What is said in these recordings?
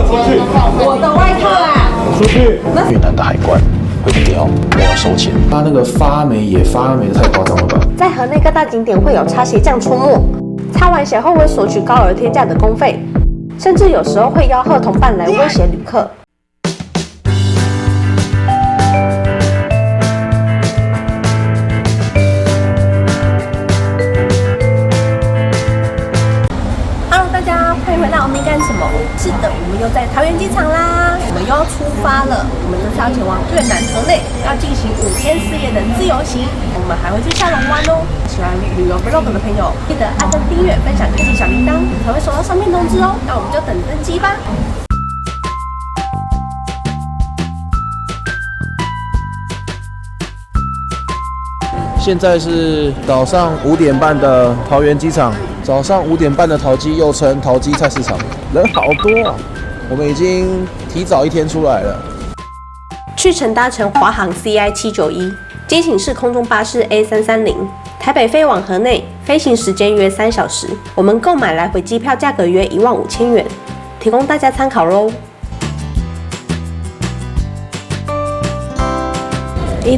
出去！我的外套啊！出去！越南的海关会刁，没有收钱。他那个发霉也发霉的太夸张了吧？在河内各大景点会有擦鞋匠出没，擦完鞋后会索取高而天价的工费，甚至有时候会吆喝同伴来威胁旅客。回来我们干什么？是的，我们又在桃园机场啦，我们又要出发了。我们这次要前往越南河内，要进行5天4夜的自由行。我们还会去下龙湾哦。喜欢旅游 vlog 的朋友，记得按赞、订阅、分享、开启小铃铛，才会收到上面通知哦。那我们就等登机吧。现在是早上5点半的桃园机场。早上5点半的桃机，又称桃机菜市场，人好多啊！我们已经提早1天出来了。去程搭乘华航 CI 791，机型是空中巴士 A330，台北飞往河内，飞行时间约3小时。我们购买来回机票价格约15000元，提供大家参考喽。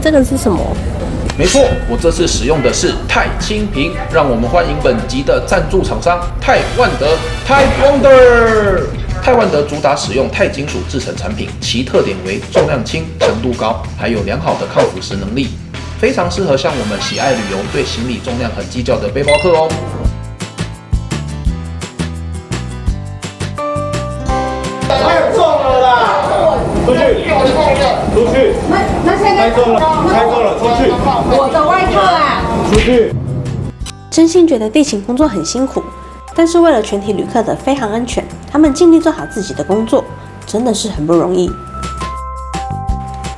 这个是什么？没错，我这次使用的是钛青瓶，让我们欢迎本集的赞助厂商钛万德 （Thai Wonder）。钛万德主打使用钛金属制成产品，其特点为重量轻、强度高，还有良好的抗腐蚀能力，非常适合像我们喜爱旅游、对行李重量很计较的背包客哦。太重了啦！出去！出去！太重了！太重了！出去！我的外套啊！出去！真心觉得地勤工作很辛苦，但是为了全体旅客的飞航安全，他们尽力做好自己的工作，真的是很不容易。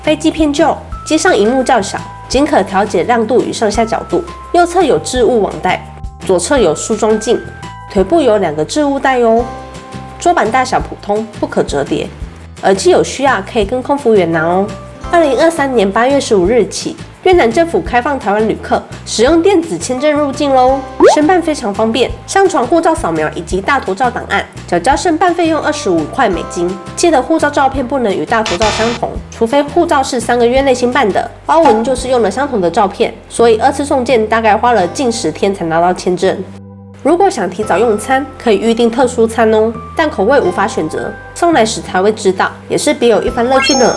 飞机偏旧，机上萤幕较小，仅可调节亮度与上下角度。右侧有置物网带，左侧有梳妆镜，腿部有2个置物带哦。桌板大小普通，不可折叠。耳机有需要可以跟空服员拿哦。2023年8月15日起，越南政府开放台湾旅客使用电子签证入境喽，申办非常方便，上传护照扫描以及大头照档案，缴交申办费用25块美金。记得护照照片不能与大头照相同，除非护照是3个月内新办的。包文就是用了相同的照片，所以2次送件大概花了近10天才拿到签证。如果想提早用餐，可以预订特殊餐哦，但口味无法选择，送来时才会知道，也是别有一番乐趣呢。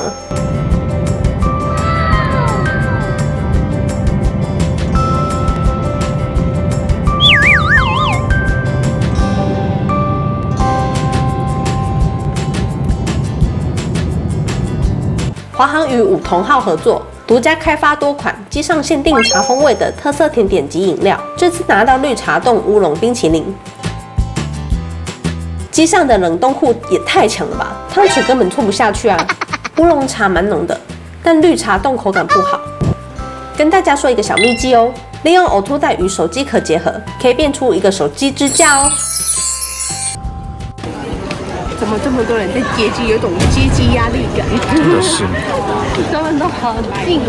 华航与五同号合作，独家开发多款机上限定茶风味的特色甜点及饮料。这次拿到绿茶冻乌龙冰淇淋。机上的冷冻库也太强了吧，汤匙根本错不下去啊！乌龙茶蛮浓的，但绿茶冻口感不好。跟大家说一个小秘技哦，利用呕吐袋与手机壳结合，可以变出一个手机支架哦。怎么这么多人在接机，有种接机压力感？真的是，他们都好近哦。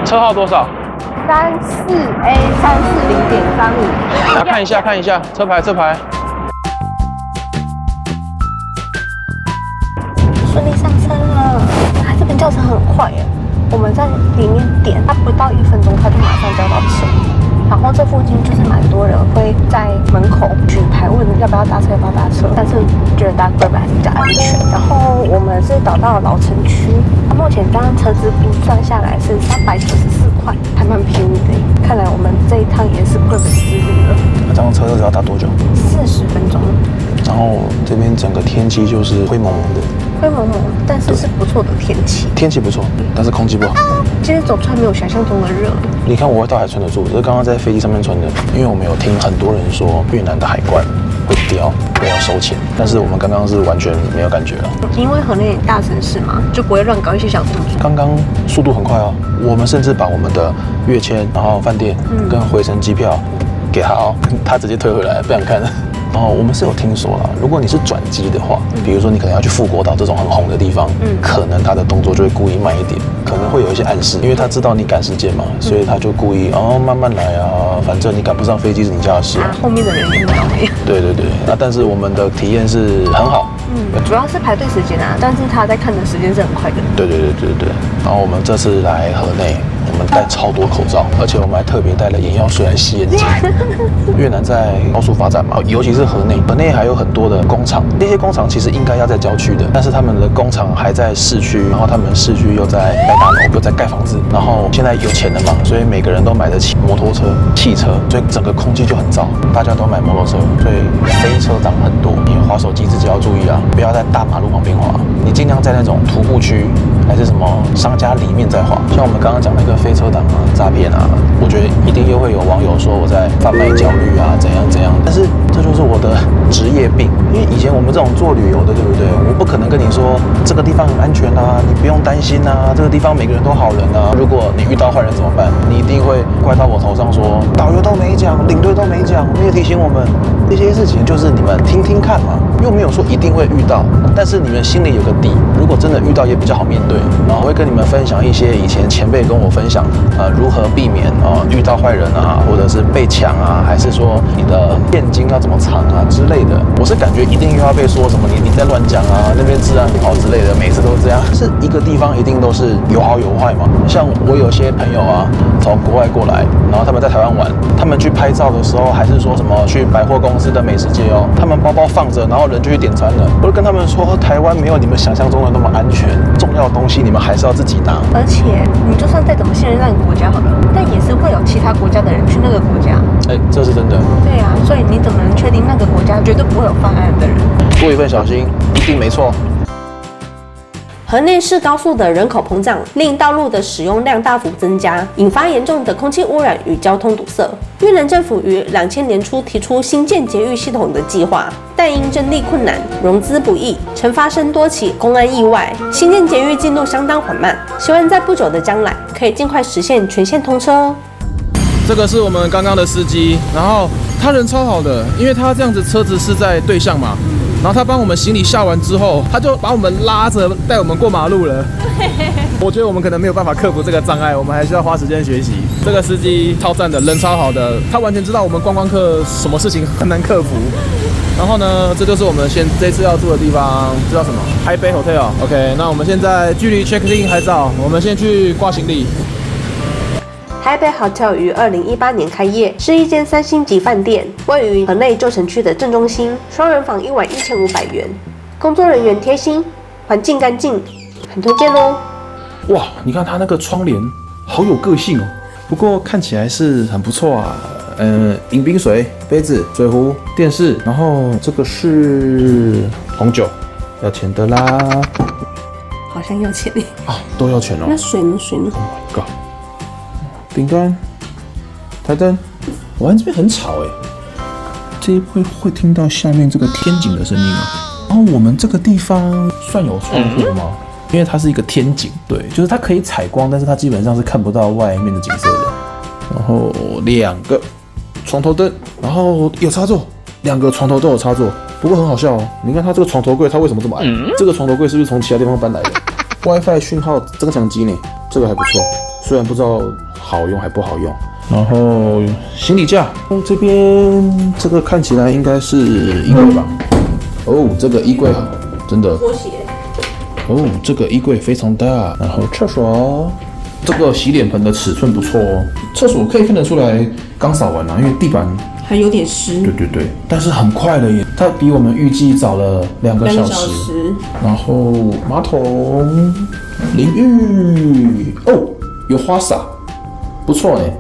车号多少34A340.35。来看一下，看一下车牌，车牌。顺利上车了，这边叫车很快耶，我们在里面点，它不到1分钟，它就马上叫到车。然后这附近就是蛮多人会在门口举牌问要不要搭车，要不要搭车，但是觉得搭贵还是比较安全。然后我们是导到老城区，目前刚刚车资估算下来是394块，还蛮便宜的。看来我们这一趟也是亏本之旅了。那这样车子要搭多久？40分钟。然后这边整个天气就是灰蒙蒙的，灰蒙蒙，但是是不错的天气。天气不错，但是空气不好。其实走出来没有想象中的热。你看我外套还穿得住，这是刚刚在飞机上面穿的。因为我们有听很多人说越南的海关会刁，会要收钱，但是我们刚刚是完全没有感觉了。因为河内大城市嘛，就不会乱搞一些小动作。刚刚速度很快哦，我们甚至把我们的跃迁，然后饭店跟回程机票给他哦，他直接退回来，不想看。哦，我们是有听说啦，如果你是转机的话，比如说你可能要去富国岛这种很红的地方，可能他的动作就会故意慢一点，可能会有一些暗示，因为他知道你赶时间嘛，所以他就故意慢慢来啊，反正你赶不上飞机是你家的事啊。后面的人也不倒霉。对对对，那但是我们的体验是很好。主要是排队时间啊，但是他在看的时间是很快的。对对对对对。然后我们这次来河内，我们戴超多口罩，而且我们还特别带了眼药水来洗眼睛。越南在高速发展嘛，尤其是河内还有很多的工厂，那些工厂其实应该要在郊区的，但是他们的工厂还在市区，然后他们市区又在盖大楼，又在盖房子，然后现在有钱了嘛，所以每个人都买得起摩托车、汽车，所以整个空气就很糟，大家都买摩托车，所以飞车党很多。你滑手机自己要注意啊，不要在大马路旁边滑，你尽量在那种徒步区还是什么商家里面再滑。像我们刚刚讲那个飞车党啊、诈骗啊，我觉得一定又会有网友说我在贩卖焦虑啊，怎样，但是这就是我的职业病，因为以前我们这种做旅游的，对不对？我不可能跟你说这个地方很安全啊，你不用担心啊，这个地方每个人都好人啊。如果你遇到坏人怎么办？你一定会怪到我头上说导游都没讲，领队都没讲，没有提醒我们。这些事情就是你们听听看嘛，又没有说一定会遇到，但是你们心里有个底，如果真的遇到也比较好面对。然后我会跟你们分享一些以前前辈跟我分享，如何避免遇到坏人啊，或者是被抢啊，还是说你的现金要怎么藏啊之类的。我是感觉一定又要被说什么你在乱讲啊，那边治安不好之类的，每次都这样。是一个地方一定都是有好有坏嘛。像我有些朋友啊，从国外过来，然后他们在台湾玩，他们去拍照的时候，还是说什么去百货公司的美食街哦，他们包包放着，然后人就去点餐了。我就跟他们说，台湾没有你们想象中的那么安全，重要的东西你们还是要自己拿。而且你就算再怎么信任那个国家好了，但也是会有其他国家的人去那个国家。这是真的。对啊，所以你怎么能确定那个国家绝对不会有犯案的人？多一份小心，一定没错。河内市高速的人口膨胀，令道路的使用量大幅增加，引发严重的空气污染与交通堵塞。越南政府于2000年初提出新建捷运系统的计划，但因征地困难、融资不易，曾发生多起公安意外。新建捷运进度相当缓慢，希望在不久的将来可以尽快实现全线通车哦。这个是我们刚刚的司机，然后他人超好的，因为他这样子车子是在对向嘛，然后他帮我们行李下完之后，他就把我们拉着带我们过马路了。我觉得我们可能没有办法克服这个障碍，我们还需要花时间学习。这个司机超赞的，人超好的，他完全知道我们观光客什么事情很难克服。然后呢，这就是我们这次要住的地方，这叫什么？台北 Hotel。OK， 那我们现在距离 check in 还早，我们先去挂行李。台北 Hotel 于2018年开业，是一间3星级饭店，位于河内旧城区的正中心，双人房1晚1500元，工作人员贴心，环境干净，很推荐哦。哇，你看它那个窗帘好有个性哦，不过看起来是很不错啊。饮冰水、杯子、水壶、电视，然后这个是红酒，要钱的啦。好像要钱啊，都要钱哦。那水呢？水呢 ？Oh my god！ 饼干、台灯，我看这边很吵哎，这一会听到下面这个天井的声音啊。然后我们这个地方算有窗户吗？因为它是一个天井，对，就是它可以采光，但是它基本上是看不到外面的景色的。然后2个床头灯，然后有插座，2个床头都有插座。不过很好笑哦，你看它这个床头柜，它为什么这么矮？这个床头柜是不是从其他地方搬来的 ？WiFi 讯号增强机呢？这个还不错，虽然不知道好用还不好用。然后行李架，这边这个看起来应该是衣柜吧？哦，这个衣柜好，真的。拖鞋。哦，这个衣柜非常大。然后厕所，这个洗脸盆的尺寸不错哦。厕所可以看得出来刚扫完了，因为地板还有点湿。对，但是很快了耶，它比我们预计早了2个小时。然后马桶、淋浴，哦，有花洒，不错哎。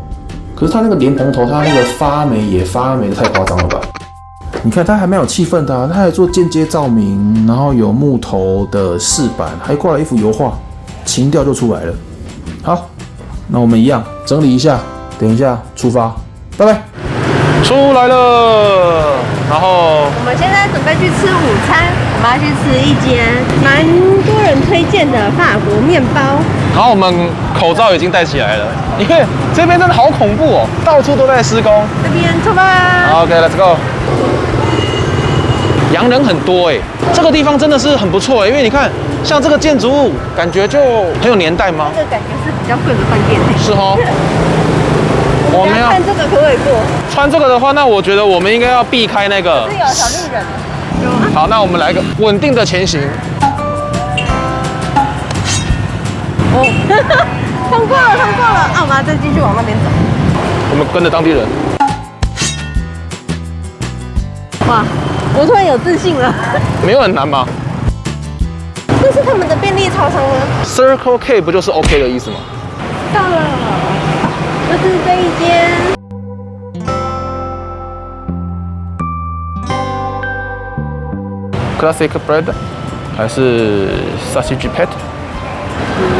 可是它那个莲蓬头，它那个发霉也发霉的太夸张了吧？你看它还蛮有气氛的啊，它还做间接照明，然后有木头的饰板，还挂了一幅油画，情调就出来了。好，那我们一样整理一下，等一下出发，拜拜。出来了，然后我们现在准备去吃午餐，我们要去吃一间蛮多人推荐的法国面包。然后我们口罩已经戴起来了，因为这边真的好恐怖哦，到处都在施工。这边出发。OK，Let's go。洋人很多哎，这个地方真的是很不错哎，因为你看，像这个建筑物，感觉就很有年代吗？这个感觉是比较贵的饭店。是哦。我们要看这个可不可以过？穿这个的话，那我觉得我们应该要避开那个。是有小绿人。好，那我们来个稳定的前行。哦，通过了，通过了。啊，我们要再继续往那边走。我们跟着当地人。哇，我突然有自信了。没有很难吧？这是他们的便利超商吗 ？Circle K 不就是 OK 的意思吗？到了，就是这一间。Classic bread 还是 sausage pat？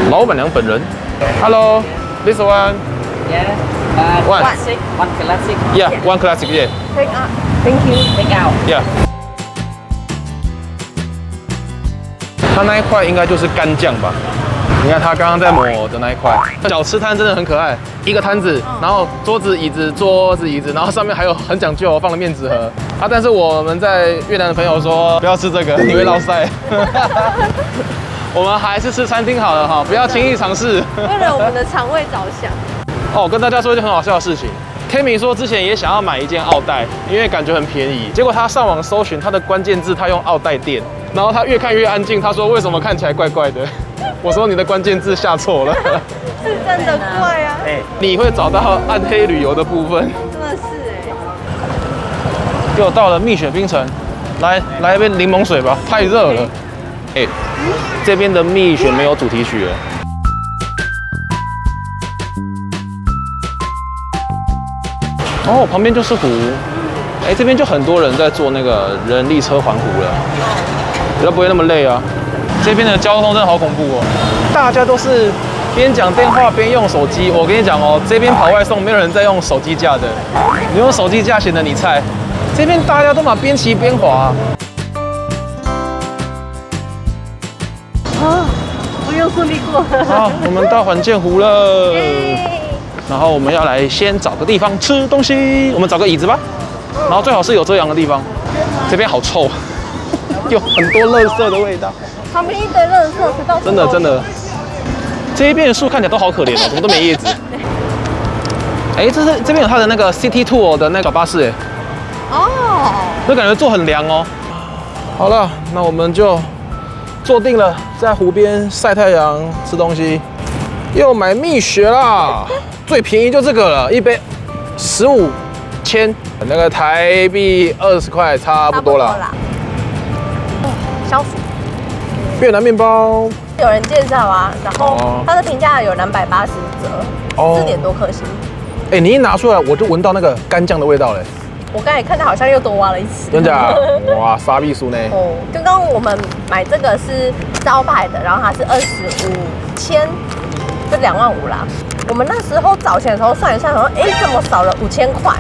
老板娘本人。Hello, this one. Yeah. One. Classic. One classic. Yeah, one classic. Yeah. Take out. Thank you. Take out. Yeah. 它那一块应该就是干酱吧？你看他刚刚在抹的那一块。小吃摊真的很可爱，一个摊子，然后桌子、椅子、然后上面还有很讲究放了面纸盒啊。但是我们在越南的朋友说不要吃这个，你会落腮。我们还是吃餐厅好了哈，不要轻易尝试。为了我们的肠胃着想。哦，跟大家说一件很好笑的事情。Kimi 说之前也想要买一件奥黛，因为感觉很便宜。结果他上网搜寻他的关键字，他用奥黛店，然后他越看越安静。他说为什么看起来怪怪的？我说你的关键字下错了。是真的怪啊。你会找到暗黑旅游的部分。真的是又到了蜜雪冰城，来一杯柠檬水吧，太热了。这边的蜜雪没有主题曲了。哦，旁边就是湖。这边就很多人在做那个人力车环湖了，比较不会那么累啊。这边的交通真的好恐怖哦，大家都是边讲电话边用手机。我跟你讲哦，这边跑外送没有人在用手机架的，你用手机架显得你菜。这边大家都嘛边骑边滑。啊，我又顺利过了。好，我们到环建湖了。然后我们要来先找个地方吃东西，我们找个椅子吧。然后最好是有遮阳的地方。这边好臭，有很多垃圾的味道。旁边一堆垃圾，到处真的，这一边的树看起来都好可怜哦，怎么都没叶子。这边有它的那个 City Tour 的那个小巴士哦，那感觉坐很凉哦。好了，那我们就坐定了，在湖边晒太阳吃东西，又买蜜雪啦。最便宜就这个了，一杯15千，那个台币20块差不多了。消暑。越南面包有人介绍啊，然后它的评价有280折，4点多颗星。你一拿出来，我就闻到那个干酱的味道嘞。我刚才看到好像又多挖了一次。真假？哇，沙碧酥呢？哦，刚刚我们买这个是招牌的，然后它是25千，就2万5啦。我们那时候找钱的时候算一算，说怎么少了5000块？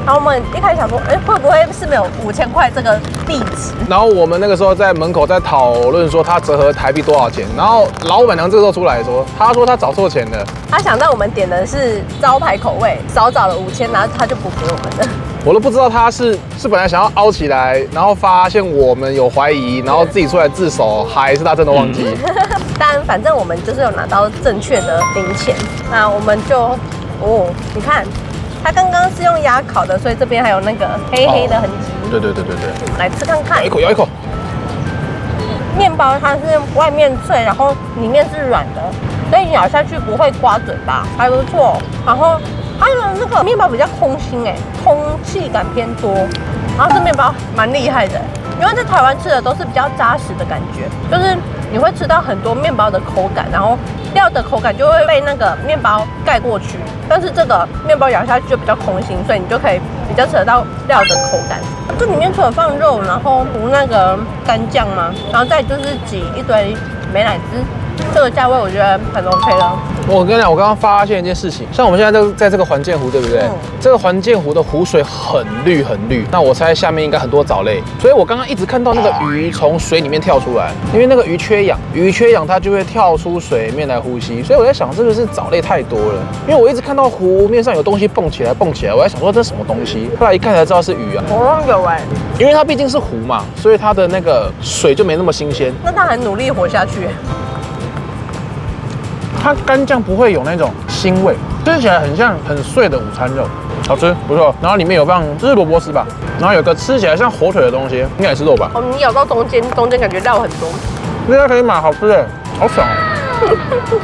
然后我们一开始想说，会不会是没有5000块这个地址？然后我们那个时候在门口在讨论说它折合台币多少钱，然后老板娘这个时候出来说，她说她找错钱了。她想到我们点的是招牌口味，少找了5000，然后她就不给我们了。我都不知道她是本来想要凹起来，然后发现我们有怀疑，然后自己出来自首，还是她真的忘记？但反正我们就是有拿到正确的零钱，那我们就你看。它刚刚是用压烤的，所以这边还有那个黑黑的痕迹。对，来吃看看。咬一口。面包它是外面脆，然后里面是软的，所以咬下去不会刮嘴巴，还不错。然后它的那个面包比较空心空气感偏多。然后这面包蛮厉害的，因为在台湾吃的都是比较扎实的感觉，就是你会吃到很多面包的口感，然后料的口感就会被那个面包盖过去。但是这个面包咬下去就比较空心，所以你就可以比较吃得到料的口感。这里面除了放肉，然后涂那个干酱嘛，然后再就是挤一堆美乃滋，这个价位我觉得很 OK 了。我跟你讲，我刚刚发现一件事情，像我们现在在这个环建湖，对不对？这个环建湖的湖水很绿很绿，那我猜下面应该很多藻类，所以我刚刚一直看到那个鱼从水里面跳出来，因为那个鱼缺氧，鱼缺氧它就会跳出水面来呼吸，所以我在想是不是藻类太多了？因为我一直看到湖面上有东西蹦起来，我在想说这是什么东西，后来一看才知道是鱼啊。有哎，因为它毕竟是湖嘛，所以它的那个水就没那么新鲜。那它很努力活下去。它干酱不会有那种腥味，吃起来很像很碎的午餐肉，好吃不错。然后里面有放这是萝卜丝吧，然后有个吃起来像火腿的东西，应该也是肉吧。哦，你咬到中间感觉料很多。大家可以买，好吃哎，好爽哦。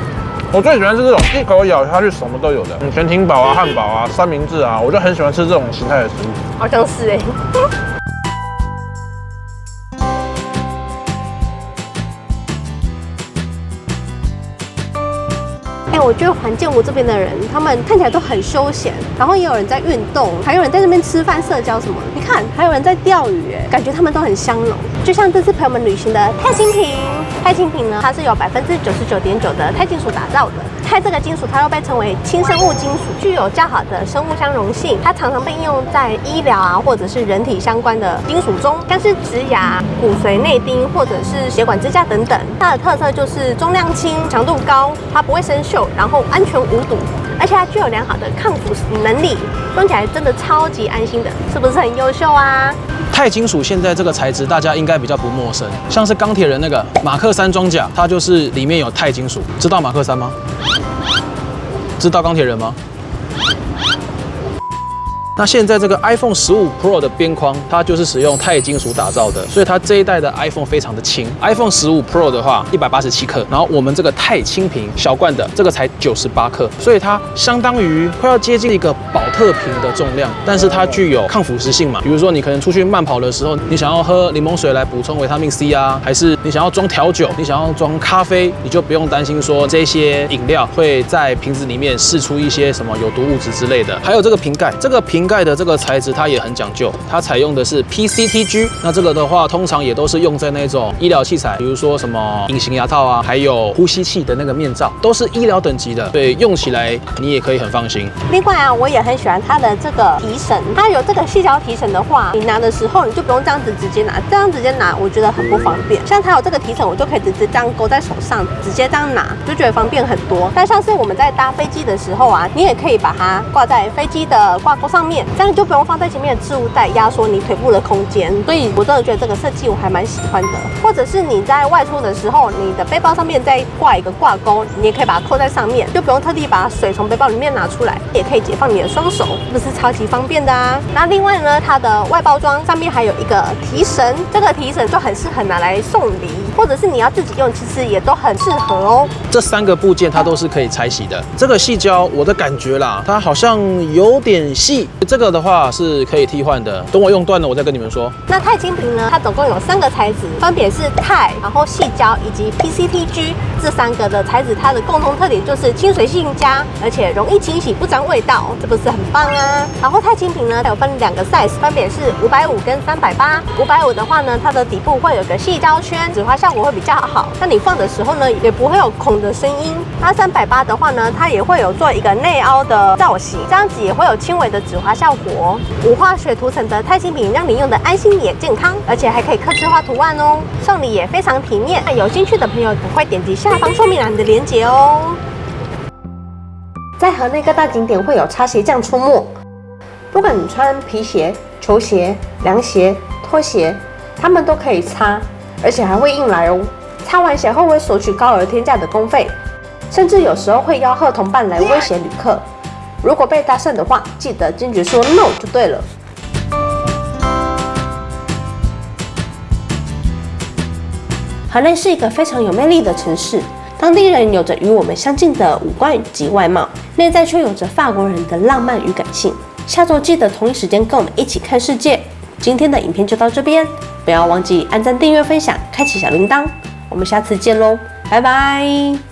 我最喜欢吃这种一口咬下去什么都有的，全挺堡啊、汉堡啊、三明治啊，我就很喜欢吃这种形态的食物。好像是哎。我觉得环建湖这边的人，他们看起来都很休闲，然后也有人在运动，还有人在这边吃饭、社交什么。你看，还有人在钓鱼，哎，感觉他们都很相融。就像这次陪我们旅行的钛金瓶，钛金瓶呢，它是由99.9%的钛金属打造的。钛这个金属，它又被称为轻生物金属，具有较好的生物相容性。它常常被应用在医疗啊，或者是人体相关的金属中，像是植牙、骨髓内钉或者是血管支架等等。它的特色就是重量轻、强度高，它不会生锈，然后安全无毒，而且它具有良好的抗腐蚀能力，用起来真的超级安心的，是不是很优秀啊？钛金属现在这个材质大家应该比较不陌生，像是钢铁人那个马克3装甲，它就是里面有钛金属。知道马克3吗？知道钢铁人吗？那现在这个 iPhone 15 Pro 的边框，它就是使用钛金属打造的，所以它这一代的 iPhone 非常的轻。iPhone 15 Pro 的话187克，然后我们这个钛轻瓶小罐的这个才98克，所以它相当于快要接近一个保特瓶的重量，但是它具有抗腐蚀性嘛。比如说你可能出去慢跑的时候，你想要喝柠檬水来补充维他命 C 啊，还是你想要装调酒，你想要装咖啡，你就不用担心说这些饮料会在瓶子里面释出一些什么有毒物质之类的。还有这个瓶盖，这个瓶盖的这个材质它也很讲究，它采用的是 PCTG。那这个的话，通常也都是用在那种医疗器材，比如说什么隐形牙套啊，还有呼吸器的那个面罩，都是医疗等级的，对，用起来你也可以很放心。另外啊，我也很喜欢它的这个提绳，它有这个细胶提绳的话，你拿的时候你就不用这样子直接拿，这样直接拿我觉得很不方便。像它有这个提绳，我就可以直接这样勾在手上，直接这样拿，就觉得方便很多。但像是我们在搭飞机的时候啊，你也可以把它挂在飞机的挂钩上面，这样就不用放在前面的置物袋压缩你腿部的空间。所以我真的觉得这个设计我还蛮喜欢的。或者是你在外出的时候，你的背包上面再挂一个挂钩，你也可以把它扣在上面，就不用特地把水从背包里面拿出来，也可以解放你的双手，是不是超级方便的啊？那另外呢，它的外包装上面还有一个提绳，这个提绳就很适合拿来送礼，或者是你要自己用，其实也都很适合哦。这3个部件它都是可以拆洗的。这个细胶我的感觉啦，它好像有点细，这个的话是可以替换的。等我用断了，我再跟你们说。那钛金瓶呢，它总共有3个材质，分别是钛，然后细胶以及 PCTG。这3个的材质，它的共同特点就是亲水性佳，而且容易清洗，不沾味道，这不是很棒啊？然后钛金瓶呢，它有分2个 size， 分别是550跟380。550的话呢，它的底部会有个细胶圈，止滑效果会比较好。那你放的时候呢，也不会有孔的声音。那380的话呢，它也会有做一个内凹的造型，这样子也会有轻微的止滑效果。无化学涂层的钛金瓶，让你用的安心也健康，而且还可以客制化图案哦，送礼也非常体面。那有兴趣的朋友，赶快点击下方说明栏的链接哦。在河内各大景点会有擦鞋匠出没，不管你穿皮鞋、球鞋、凉鞋、拖鞋，他们都可以擦，而且还会硬来哦。擦完鞋后会索取高额天价的工费，甚至有时候会吆喝同伴来威胁旅客。如果被搭讪的话，记得坚决说 no 就对了。河内是一个非常有魅力的城市，当地人有着与我们相近的五官及外貌，内在却有着法国人的浪漫与感性。下周记得同一时间跟我们一起看世界。今天的影片就到这边，不要忘记按赞、订阅、分享，开启小铃铛。我们下次见喽，拜拜。